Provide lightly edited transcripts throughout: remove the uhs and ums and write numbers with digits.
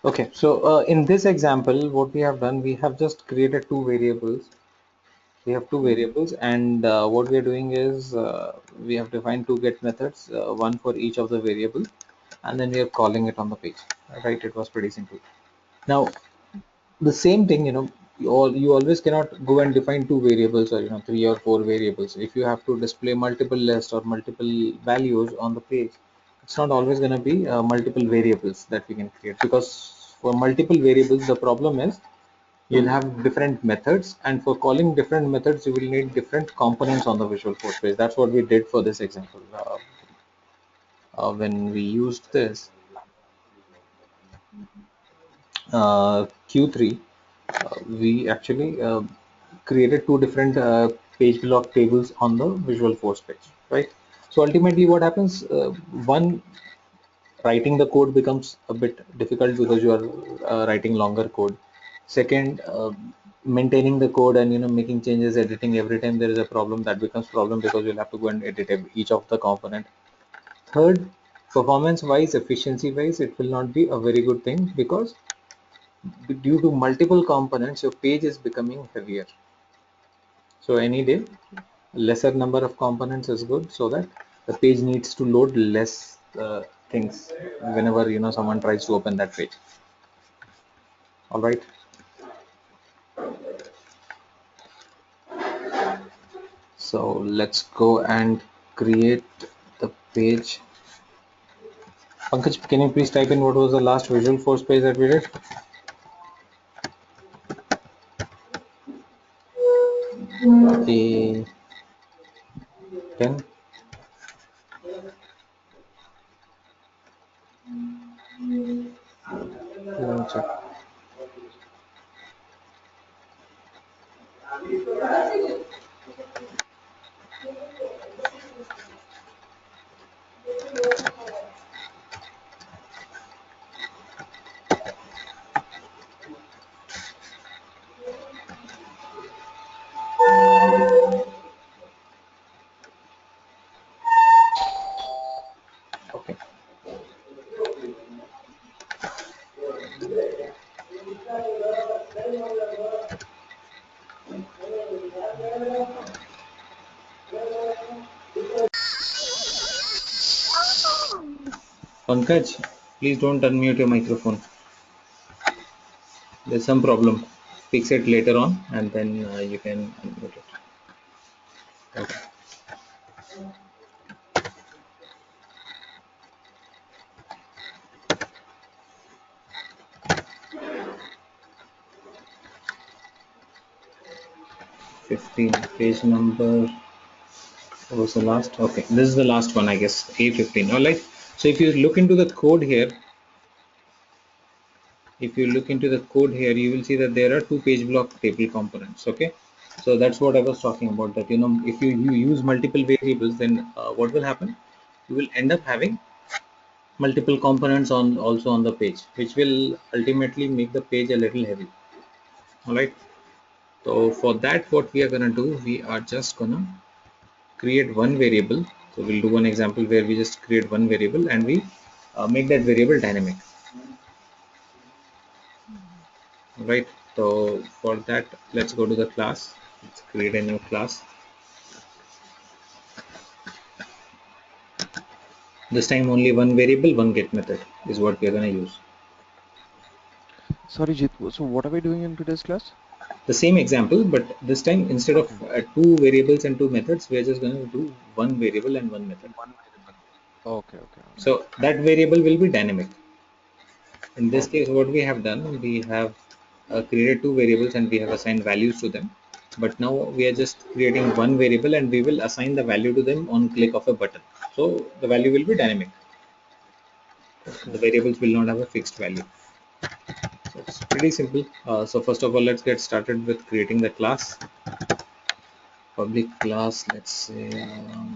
Okay, so in this example, what we have done, we have just created two variables. We have two variables, and what we are doing is we have defined two get methods, one for each of the variable, and then we are calling it on the page. Right? It was pretty simple. Now, the same thing, you always cannot go and define two variables or three or four variables. If you have to display multiple lists or multiple values on the page, it's not always going to be multiple variables that we can create, because for multiple variables the problem is you'll have different methods, and for calling different methods you will need different components on the Visualforce page. That's what we did for this example. When we used this Q3, we actually created two different page block tables on the Visualforce page, right? So ultimately what happens, one, writing the code becomes a bit difficult because you are writing longer code. Second, maintaining the code and making changes, editing every time there is a problem, that becomes problem because you'll have to go and edit each of the component. Third, performance wise, efficiency wise, it will not be a very good thing, because due to multiple components your page is becoming heavier. So any day lesser number of components is good, so that the page needs to load less things whenever someone tries to open that page. All right, so let's go and create the page. Pankaj, can you please type in what was the last Visualforce page that we did? A10. Let me check. 'Okay. Pankaj, please don't unmute your microphone. There's some problem. Fix it later on, and then you can unmute it. Okay. 15, page number. What was the last? Okay, this is the last one, I guess. A15. All right. So if you look into the code here, you will see that there are two page block table components. Okay. So that's what I was talking about. That if you use multiple variables, then what will happen? You will end up having multiple components also on the page, which will ultimately make the page a little heavy. All right. So for that, what we are gonna do, we are just gonna create one variable. So we'll do one example where we just create one variable and we make that variable dynamic. Right. So for that, let's go to the class. Let's create a new class. This time only one variable, one get method is what we are going to use. Sorry, Jit. So what are we doing in today's class? The same example, but this time instead of two variables and two methods, we are just going to do one variable and one method. One variable. Okay. So that variable will be dynamic. In this Okay. case, what we have done, we have created two variables and we have assigned values to them. But now we are just creating one variable and we will assign the value to them on click of a button. So the value will be dynamic. Okay. The variables will not have a fixed value. So it's pretty simple. So first of all, let's get started with creating the class. Public class, let's say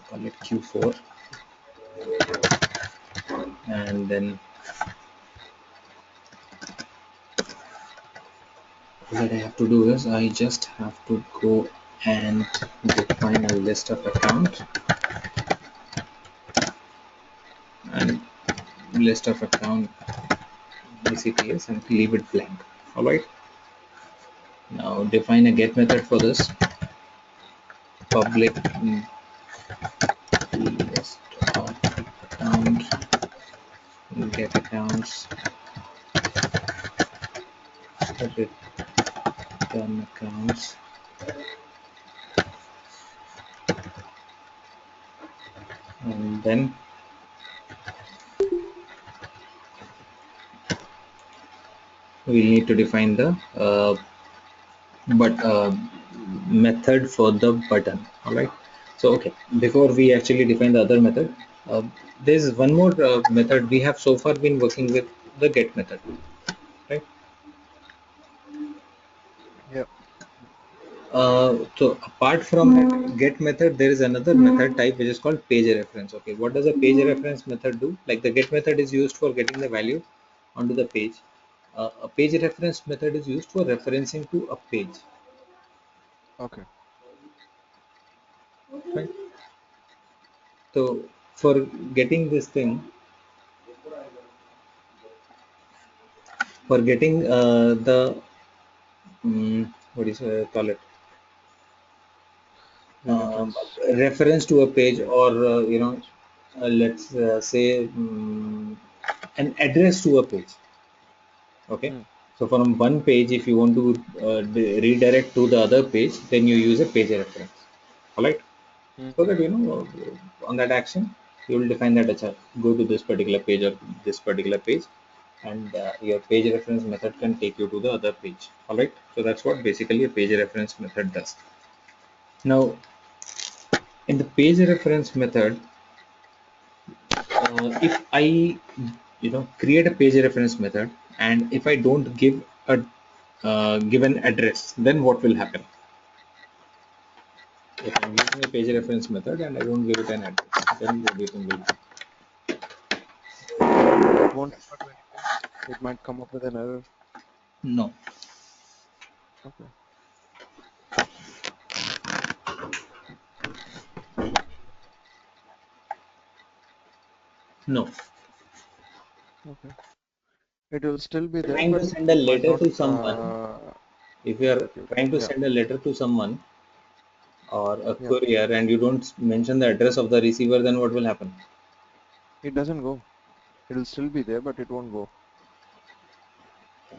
call it Q4, and then what I have to do is I just have to go and define a list of account, and list of account ICTS and leave it blank. All right. Now define a get method for this. Public list of accounts, get accounts, return accounts, and then we need to define the but method for the button. All right. So okay, before we actually define the other method, there's one more method we have so far been working with, the get method, right? Yep. So apart from that get method, there is another method type which is called page reference. Okay, what does a page reference method do? Like the get method is used for getting the value onto the page. A page reference method is used for referencing to a page, Okay. right? So for getting this thing, for getting the what do you call it, um, Reference reference to a page, page. or Page. let's say an address to a page. Okay, Hmm. so from one page, if you want to redirect to the other page, then you use a page reference. All right. So Hmm. that on that action, you will define that as a go to this particular page or this particular page, and your page reference method can take you to the other page. All right. So that's what basically a page reference method does. Now, in the page reference method, if I create a page reference method, and if I don't give a given address, then what will happen? If I'm using a page reference method and I don't give it an address, then what do you think will happen? It won't refer to anything. It might come up with an error. No, Okay. no. Okay. It will still be there, Trying but to send a it might letter not to someone, if you are execute. trying to Yeah. send a letter to someone or a Yep. courier and you don't mention the address of the receiver, then what will happen? It doesn't go. It'll still be there, but it won't go.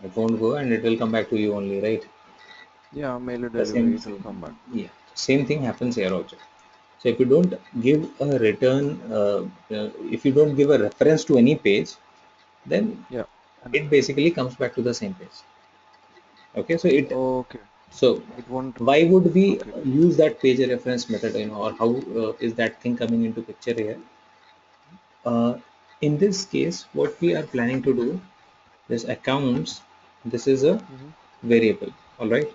It won't go and it will come back to you only, right? Yeah, mail or The delivery, it'll come back. yeah, same thing happens here also. So if you don't give a return, if you don't give a reference to any page, then Yeah. And it basically comes back to the same page. Okay, okay. so It won't. why would we Okay. use that page reference method, or how is that thing coming into picture here? Uh, in this case, what we are planning to do is accounts. This is a Mm-hmm. variable, all right,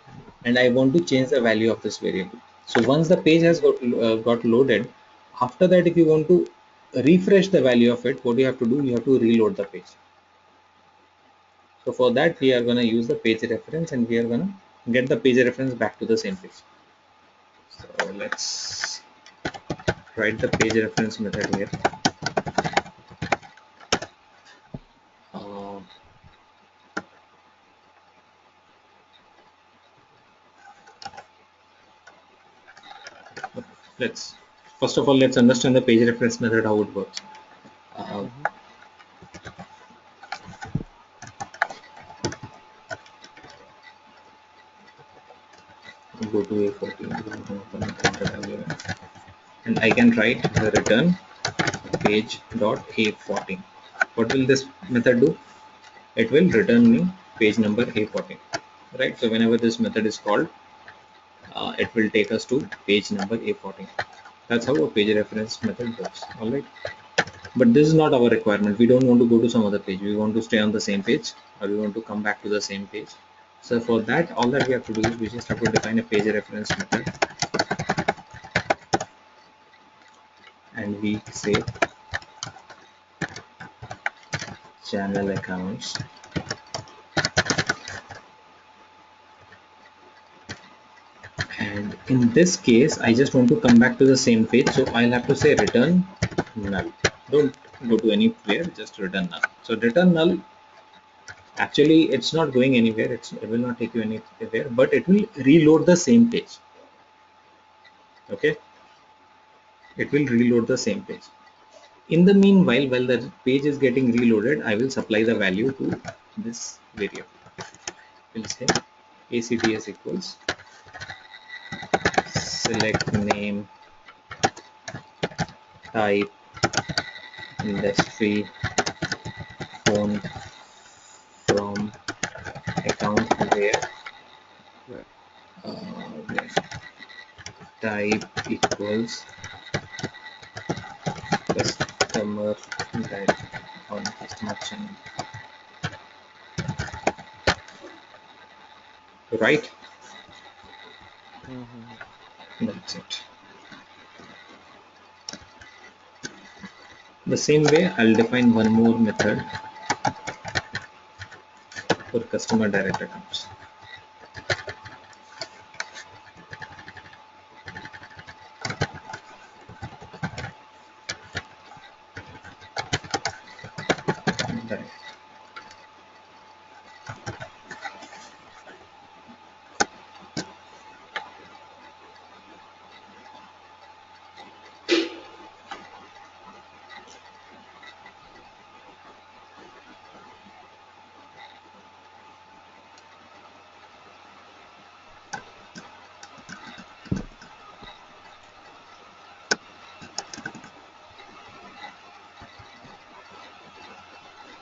and I want to change the value of this variable. So once the page has Mm-hmm. got loaded, after that, if you want to refresh the value of it, what you have to do, you have to reload the page. So for that, we are going to use the page reference, and we are going to get the page reference back to the same page. So let's write the page reference method here. Uh, let's first of all let's understand the page reference method, how it works. Uh, Mm-hmm. Go to A14, and I can write the return page dot A14. What will this method do? It will return me page number A14, right? So whenever this method is called, it will take us to page number A14. That's how a page reference method works. All right. But this is not our requirement. We don't want to go to some other page. We want to stay on the same page, or we want to come back to the same page. So for that, all that we have to do is we just have to define a page reference method, and we say channel accounts. And in this case, I just want to come back to the same page. So I'll have to say return null. Don't go to anywhere, just return null. So return null Actually, it's not going anywhere. It will not take you anywhere, but it will reload the same page. Okay, it will reload the same page. In the meanwhile, while the page is getting reloaded, I will supply the value to this variable. We'll say ACTS equals select name, type, industry, phone from account Where? where type equals customer direct on customer channel. Right? Mm-hmm. That's it. The same way, I'll define one more method for customer direct accounts. Direct.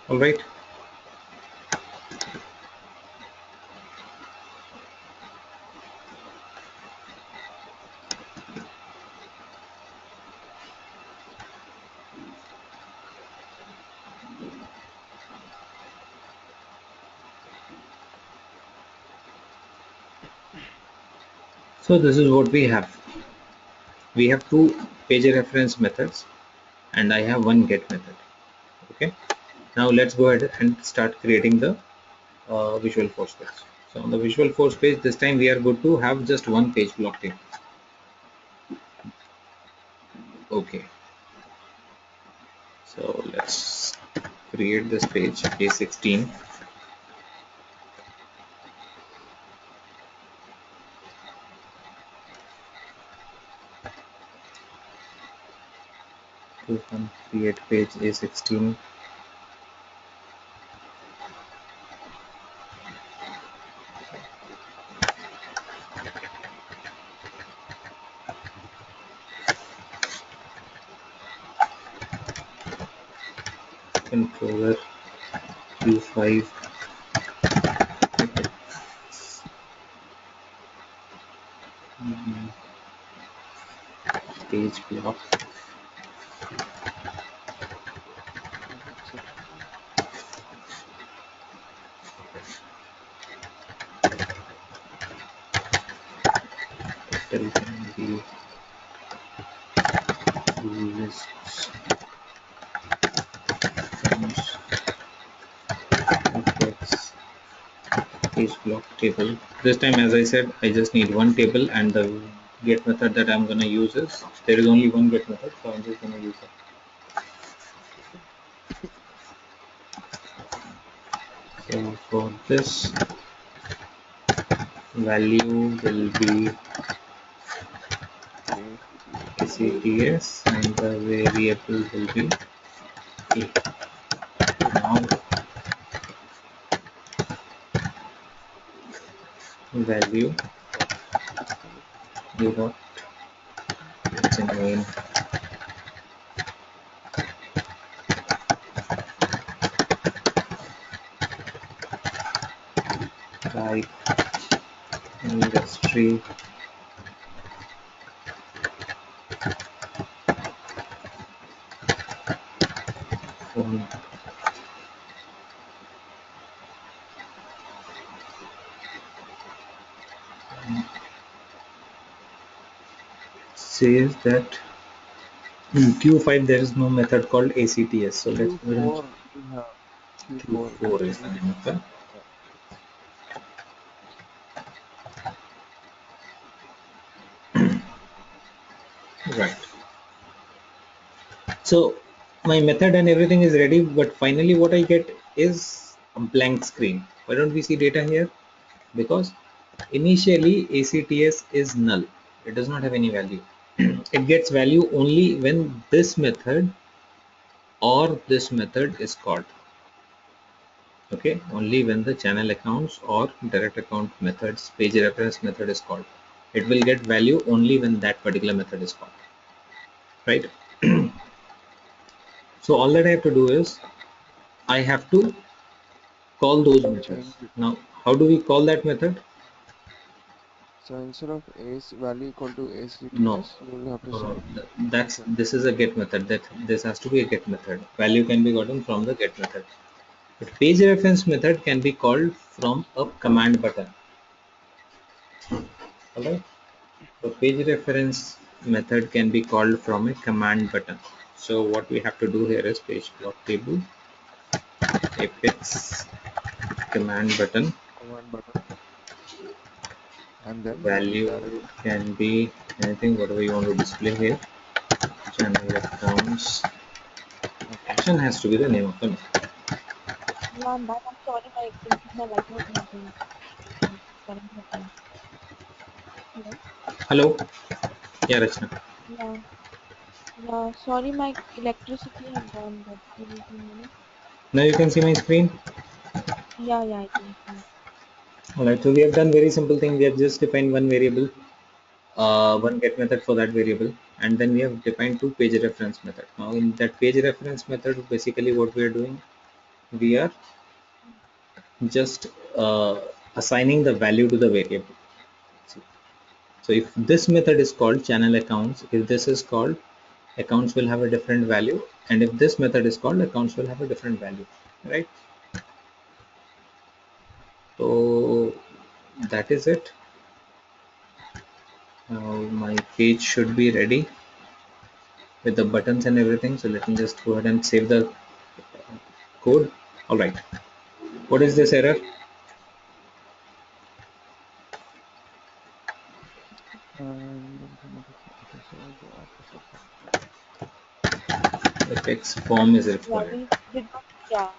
All right. So this is what we have. We have two page reference methods, and I have one get method. Okay. Now let's go ahead and start creating the Visualforce page. So on the Visualforce page, this time we are good to have just one page block table. Okay. So let's create this page A16. Click on create page A16. Controller Q5 page block A16. title can be lists forms objects page block table. This time, as I said, I just need one table, and the get method that I'm going to use is there is only one get method, so I'm just going to use it. So for this, value will be ACTS. ACTS and the variable will be A. Now value Dot method. you got it's in main type industry phone says that in Q5 there is no method called ACTS. So let's go ahead Q4 we have. and Q4 Q4 is the we name of the yeah. right. So my method and everything is ready, but finally what I get is a blank screen. Why don't we see data here? Because initially ACTS is null. It does not have any value. It gets value only when this method or this method is called. Okay, only when the channel accounts or direct account methods page reference method is called. It will get value only when that particular method is called, right? So all that I have to do is I have to call those methods. Change it. Now, how do we call that method? So instead of ace value equal to No, ACTS, you will have to say that's okay. this is a get method. That this has to be a get method. Value can be gotten from the get method. But page reference method can be called from a command button. Alright. So page reference method can be called from a command button. So what we have to do here is page block table apex command button. Command button, and then Value directly. can be anything whatever you want to display here. Channel accounts. Okay. Action has to be the name of the method. Yeah, I'm back. I'm sorry, my my light was not on. Like, current was on. Hello? Hello. Yeah, Rachna. Yeah, yeah. Sorry, my electricity had gone, but give me 2 minutes. Now you can see my screen. Yeah, yeah, I can see. Alright, so we have done very simple thing. We have just defined one variable, one get method for that variable, and then we have defined two page reference method. Now in that page reference method, basically what we are doing, we are just assigning the value to the variable. So if this method is called channel accounts, if this is called accounts will have a different value, and if this method is called accounts will have a different value, right? So that is it. Now my page should be ready with the buttons and everything. So let me just go ahead and save the code. All right. What is this error? And okay, so the opposite one. Apex form is Yeah, required. we did not. Yeah,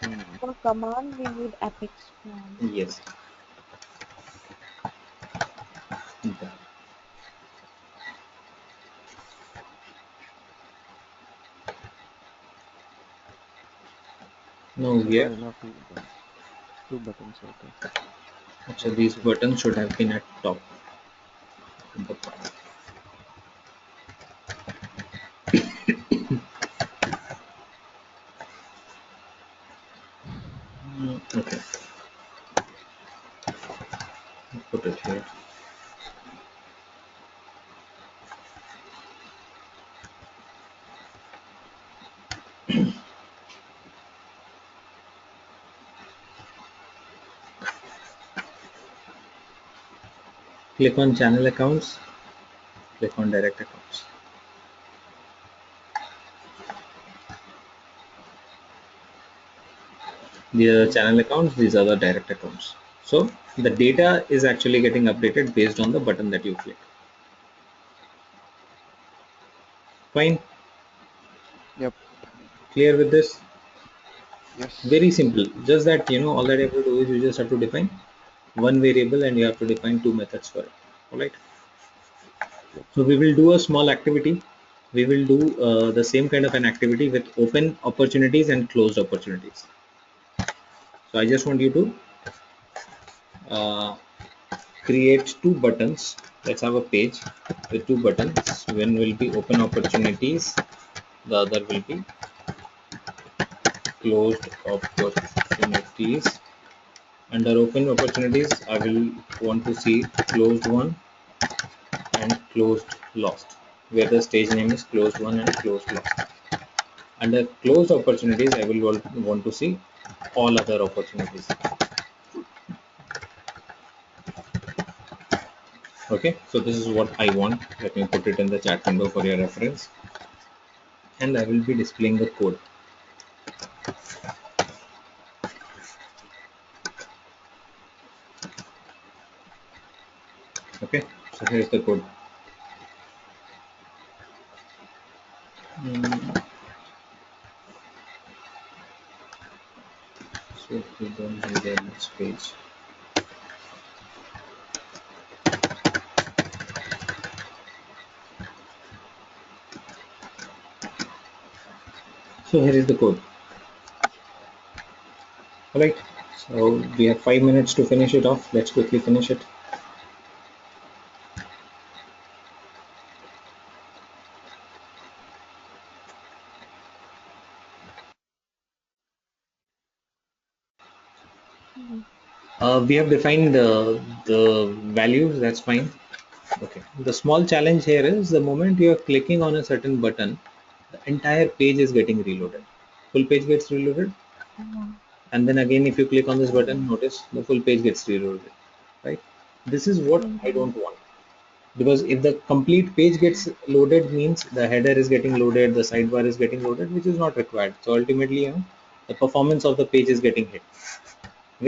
Hmm. for command we need apex form. Yes. Now So here, why not two buttons? Two buttons, okay. so Got it. these buttons should have been at top of the file. Okay, put it here. Click on channel accounts, click on direct accounts. These are the channel accounts, these are the direct accounts. So the data is actually getting updated based on the button that you click. Fine, Yep. clear with this? Very Yes. simple. Just that, all that you have to do is you just have to define one variable and you have to define two methods for it. All right. Yep. So we will do a small activity. We will do the same kind of an activity with open opportunities and closed opportunities. So I just want you to uh, create two buttons. Let's have a page with two buttons. One will be open opportunities, the other will be closed opportunities. Under open opportunities, I will want to see closed one and closed lost, where the stage name is closed one and closed lost. Under closed opportunities, I will want to see all other opportunities. Okay, so this is what I want. Let me put it in the chat window for your reference, and I will be displaying the code. Okay, so here's the code. So if we don't have the next page. So here is the code. Alright. So we have 5 minutes to finish it off. Let's quickly finish it. Mhm. We have defined the values, that's fine. Okay. The small challenge here is the moment you are clicking on a certain button, the entire page is getting reloaded. Full page gets reloaded, Yeah. and then again, if you click on this button, Mhm. notice the full page gets reloaded, right? This is what I Mhm. don't want, because if the complete page gets loaded, means the header is getting loaded, the sidebar is getting loaded, which is not required. So ultimately, the performance of the page is getting hit,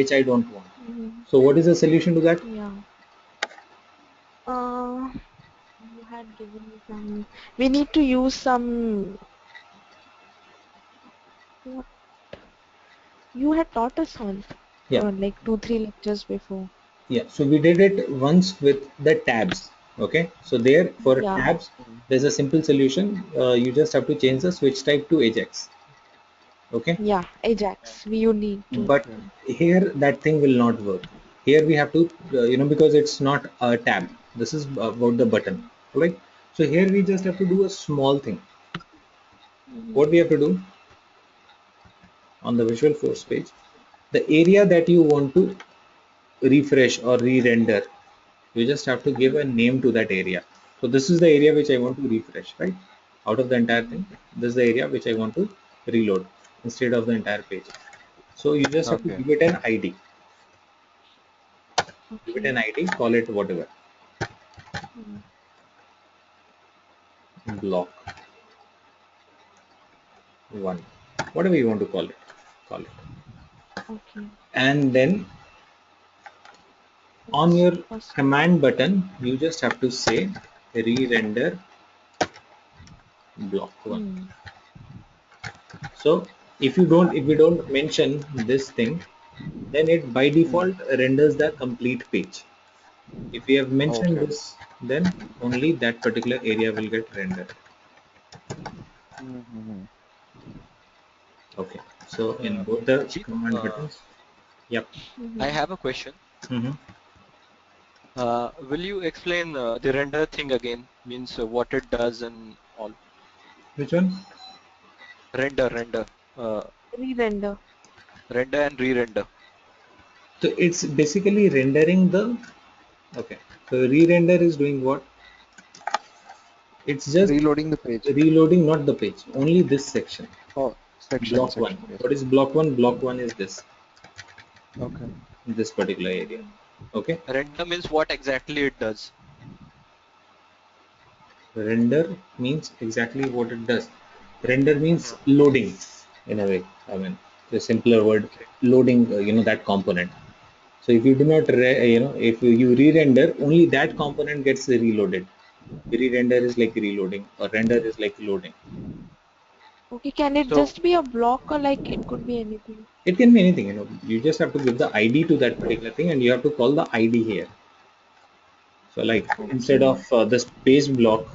which I don't want. Mhm. So what is the solution to that? Yeah. Uh, you had given me some. We need to use some. What you had taught us on, Yeah, like 2, 3 lectures before. yeah. So we did it once with the tabs. Okay. So there for Yeah. tabs, Mm. there's a simple solution. You just have to change the switch type to Ajax. Okay. Yeah. Ajax. You need to. But Okay. here that thing will not work. Here we have to, because it's not a tab. This is about the button. Right. So here we just have to do a small thing. Mhm. What we have to do on the Visualforce page, the area that you want to refresh or re-render, you just have to give a Mhm. name to that area. So this is the area which I want to refresh, right? Out of the entire Mhm. thing, this is the area which I want to reload instead of the entire page. So you just have to Okay. give it an ID. Give it Okay. an ID, call it whatever, Mhm. block one, whatever you want to call it. Okay. And then on It's your first. command button, you just have to say re-render block one. Hmm. So if we don't mention this thing, then it by Mm. default renders the complete page. If we have mentioned Okay. this, then only that particular area will get rendered. Mm-hmm. Okay. So in Uh, both the Jeet, command buttons, yep. I Mhm. have a question. Hmm. Will you explain the render thing again? Means what it does and all. Which one? Render, uh, Re-render. render and re-render. So it's basically rendering the. Okay. So re-render is doing what? It's just Reloading the page. reloading, not the page, only this section. Oh, section, Block one. section. Yes. What is block one? Block one is Okay. this particular area. Mhm. Okay. Render means what exactly it does. Render means exactly what it does. Render means Uh, loading in a way. I mean, the simpler word, okay. loading, that component. So if you do not, if you re-render, only that component gets reloaded. Re-render is like reloading, or render is like loading. Okay. Can it So, just be a block or like it could be anything? It can be anything, You just have to give the ID to that particular thing, and you have to call the ID here. So like instead Okay. of this page block,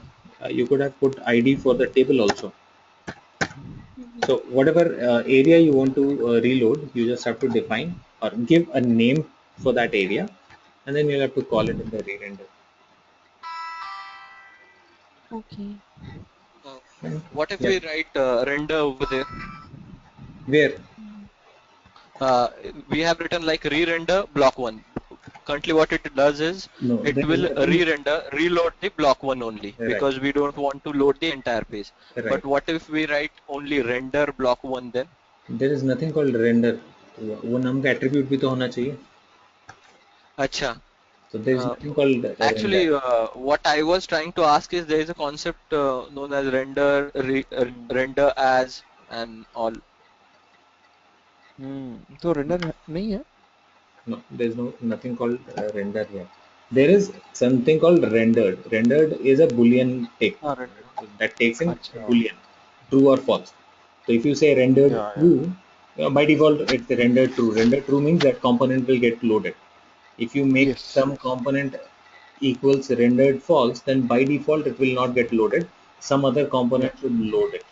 you could have put ID for the table also. Mhm. So whatever area you want to reload, you just have to define or give a name for that area, and then you'll have to call it in the re-render. Okay. uh, And what if yeah, we write render over there? where Mhm. Uh, we have written like re-render block one. Currently, what it does is no, it there is will nothing. re-render, reload the block one only Right, because we don't want to load the entire page. right. But what if we write only render block one then? There is nothing called render. वो नाम का attribute भी तो होना चाहिए. Acha. So there is Uh, nothing called render. Actually, what I was trying to ask is there is a concept known as render as and all. तो render नहीं है? No, there is no nothing called render here. There is something called rendered. Rendered is a boolean take, हाँ render. so that takes in a अच्छा. boolean, true or false. So if you say rendered Yeah, yeah. true, By default, it's rendered true. Rendered true means that component will get loaded. If you make Yes, some yes. component equals rendered false, then by default it will not get loaded. Some other Yeah. component should load it.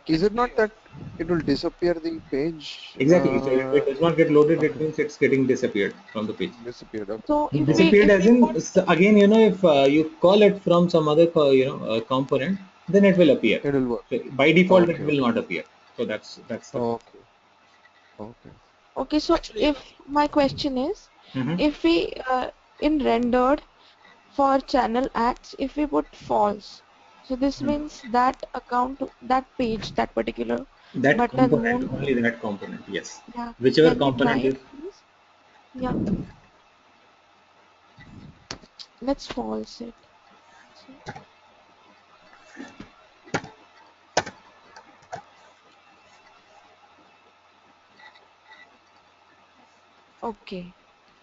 Is it Actually, not that it will disappear the page? Exactly. So if it does not get loaded, it Okay, means it's getting disappeared from the page. disappeared. Okay, So okay. Disappeared if as we in, put again, if you call it from some other component, then it will appear. It will work. So by default, it Okay, will okay, not appear. So that's the. okay, okay. okay, so actually, if my question is, Mhm. if we in rendered for channel ads, if we put false, so this means that account, that page, that particular That button component, won't. only that component, yes. Yeah, Whichever can we try component it, is. please? Yeah, let's false it. So, okay,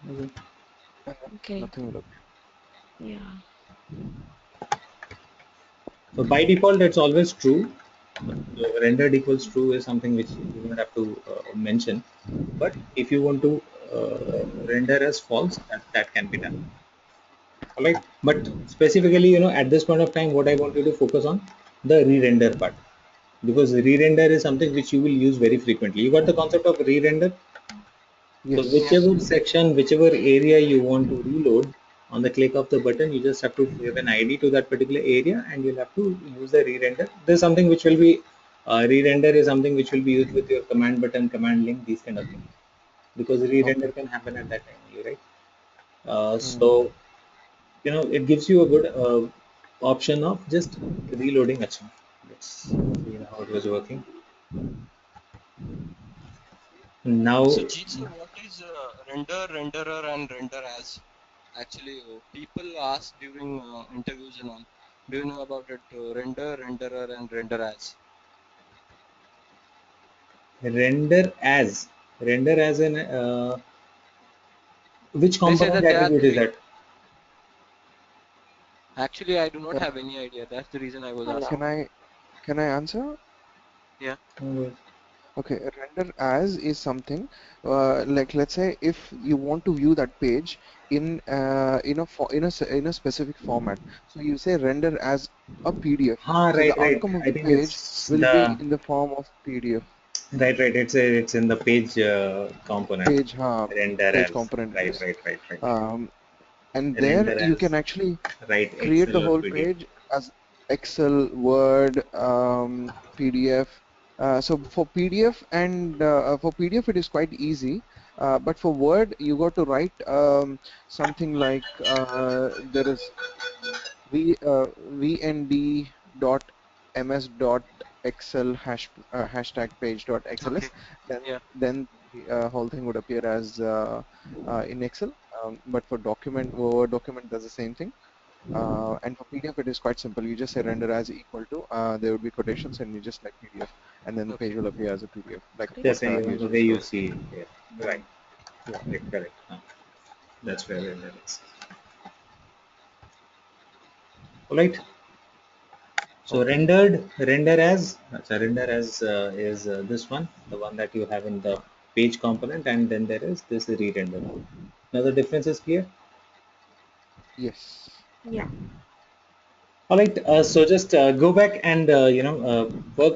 Okay. And then great. nothing will appear. Yeah. So by default, it's always true. So rendered equals true is something which you don't have to mention. But if you want to render as false, that can be done. All right. But specifically, at this point of time, what I want you to focus on the re-render part, because re-render is something which you will use very frequently. You got the concept of re-render. So yeah. Yes. whichever section, whichever area you want to reload, on the click of the button, you just have to give an ID to that particular area, and you'll have to use the re-render. There's something which will be re-render is something which will be used with your command button, command link, these kind of things, because re-render Okay. can happen at that time only, right? Hmm. So it gives you a good option of just reloading. Action. Let's see how it was working. So, Now, Jeet sir, what is render, renderer, and render as? Actually, people ask during interviews and all. Do you know about it? Render, renderer, and render as. render as in which They say component that there are attribute is three. that? Actually, I do not Uh, have any idea. That's the reason I was can asking. Hello. I answer? Yeah. Okay, render as is something like, let's say if you want to view that page in a specific format. So you say render as a PDF. Ah, So right, the right. outcome of I the think page it's will be the in the form of PDF. right. It's in the page component. Page, Render page as component it right, is. right, right, right. Um, and there Render you as can actually right create the Excel or whole PDF. page as Excel, Word, PDF. So for PDF it is quite easy, but for Word you got to write something like there is vnd dot ms dot excel hashtag page dot xls. Okay. then Yeah. then the whole thing would appear as in Excel. But for Word document does the same thing. And for PDF, it is quite simple. You just say render as equal to, there would be quotations, and you just like PDF, and then the page Okay. will appear as a PDF, like Great. what Just say he the way just you told. see it here. Right. Yeah. Correct. Correct. That's where render is. All right. So Okay. render as is this one, the one that you have in the page component, and then there is this re-render. Now the difference is clear. Yes. Yeah. All right. So just go back and work